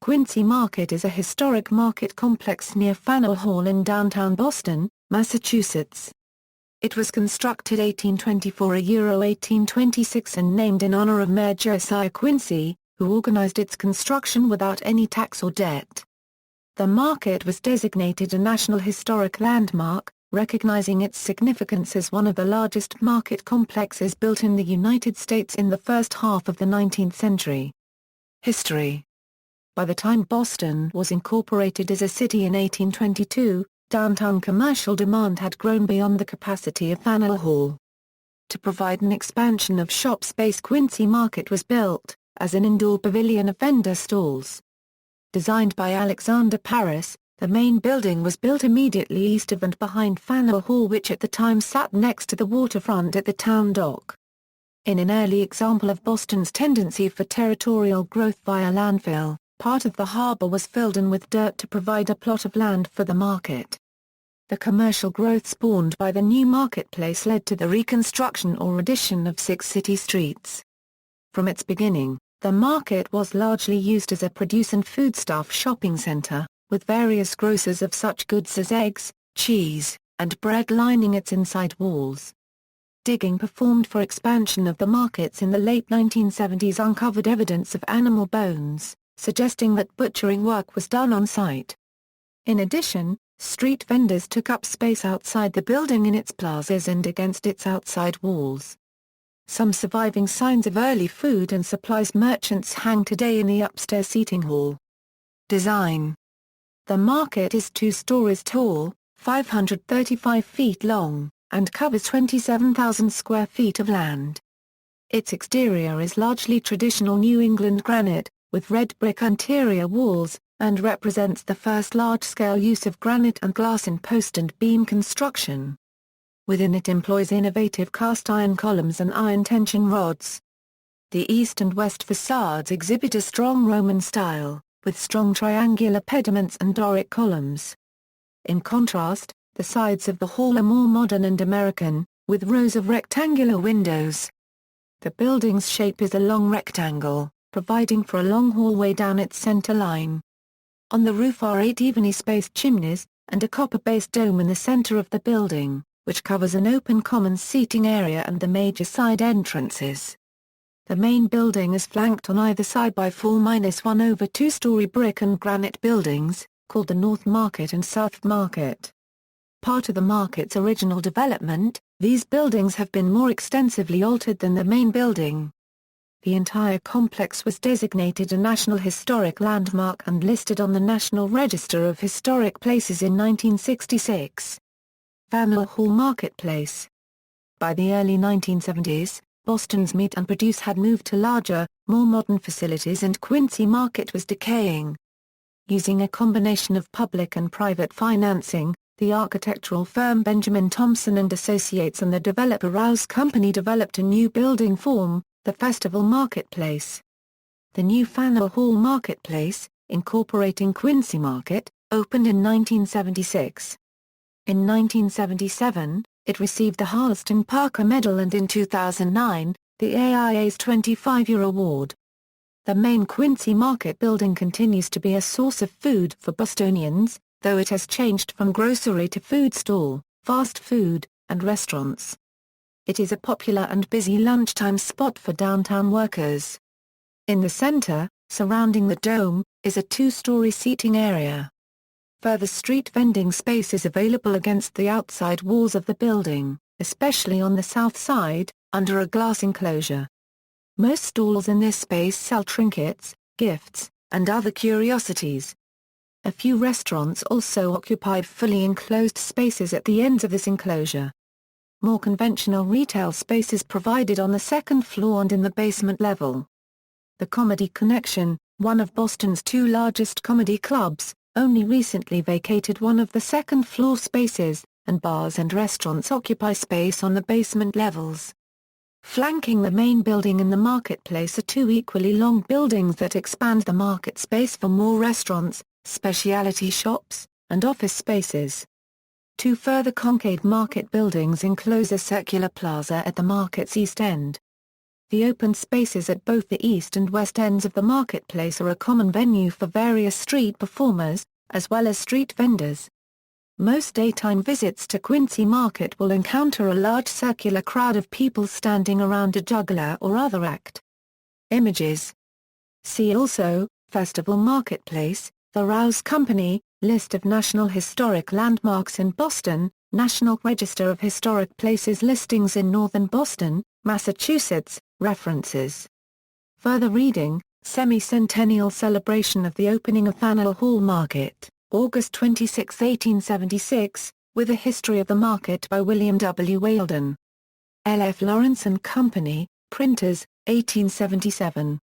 Quincy Market is a historic market complex near Faneuil Hall in downtown Boston, Massachusetts. It was constructed 1826 and named in honor of Mayor Josiah Quincy, who organized its construction without any tax or debt. The market was designated a National Historic Landmark, recognizing its significance as one of the largest market complexes built in the United States in the first half of the 19th century. History. By the time Boston was incorporated as a city in 1822, downtown commercial demand had grown beyond the capacity of Faneuil Hall. To provide an expansion of shop space, Quincy Market was built, as an indoor pavilion of vendor stalls. Designed by Alexander Paris, the main building was built immediately east of and behind Faneuil Hall, which at the time sat next to the waterfront at the town dock. In an early example of Boston's tendency for territorial growth via landfill, part of the harbor was filled in with dirt to provide a plot of land for the market. The commercial growth spawned by the new marketplace led to the reconstruction or addition of 6 city streets. From its beginning, the market was largely used as a produce and foodstuff shopping center, with various grocers of such goods as eggs, cheese, and bread lining its inside walls. Digging performed for expansion of the markets in the late 1970s uncovered evidence of animal bones, suggesting that butchering work was done on site. In addition, street vendors took up space outside the building in its plazas and against its outside walls. Some surviving signs of early food and supplies merchants hang today in the upstairs seating hall. Design. The market is 2 stories tall, 535 feet long, and covers 27,000 square feet of land. Its exterior is largely traditional New England granite, with red brick interior walls, and represents the first large-scale use of granite and glass in post and beam construction. Within it employs innovative cast-iron columns and iron tension rods. The east and west facades exhibit a strong Roman style, with strong triangular pediments and Doric columns. In contrast, the sides of the hall are more modern and American, with rows of rectangular windows. The building's shape is a long rectangle, providing for a long hallway down its center line. On the roof are 8 evenly spaced chimneys, and a copper-based dome in the center of the building, which covers an open common seating area and the major side entrances. The main building is flanked on either side by 4-1 over 2-story brick and granite buildings, called the North Market and South Market. Part of the market's original development, these buildings have been more extensively altered than the main building. The entire complex was designated a National Historic Landmark and listed on the National Register of Historic Places in 1966. Faneuil Hall Marketplace. By the early 1970s, Boston's meat and produce had moved to larger, more modern facilities and Quincy Market was decaying. Using a combination of public and private financing, the architectural firm Benjamin Thompson and Associates and the developer Rouse Company developed a new building form, the Festival Marketplace. The new Faneuil Hall Marketplace, incorporating Quincy Market, opened in 1976. In 1977, it received the Harleston Parker Medal and in 2009, the AIA's 25-year award. The main Quincy Market building continues to be a source of food for Bostonians, though it has changed from grocery to food stall, fast food, and restaurants. It is a popular and busy lunchtime spot for downtown workers. In the center, surrounding the dome, is a 2-story seating area. Further street vending space is available against the outside walls of the building, especially on the south side, under a glass enclosure. Most stalls in this space sell trinkets, gifts, and other curiosities. A few restaurants also occupy fully enclosed spaces at the ends of this enclosure. More conventional retail space is provided on the second floor and in the basement level. The Comedy Connection, one of Boston's 2 largest comedy clubs, only recently vacated one of the second-floor spaces, and bars and restaurants occupy space on the basement levels. Flanking the main building in the marketplace are 2 equally long buildings that expand the market space for more restaurants, specialty shops, and office spaces. 2 further concave market buildings enclose a circular plaza at the market's east end. The open spaces at both the east and west ends of the marketplace are a common venue for various street performers, as well as street vendors. Most daytime visits to Quincy Market will encounter a large circular crowd of people standing around a juggler or other act. Images. See also, Festival Marketplace, The Rouse Company, List of National Historic Landmarks in Boston, National Register of Historic Places listings in northern Boston, Massachusetts, references. Further reading, Semi-Centennial Celebration of the Opening of Faneuil Hall Market, August 26, 1876, with a History of the Market by William W. Wheldon. L. F. Lawrence and Company, Printers, 1877.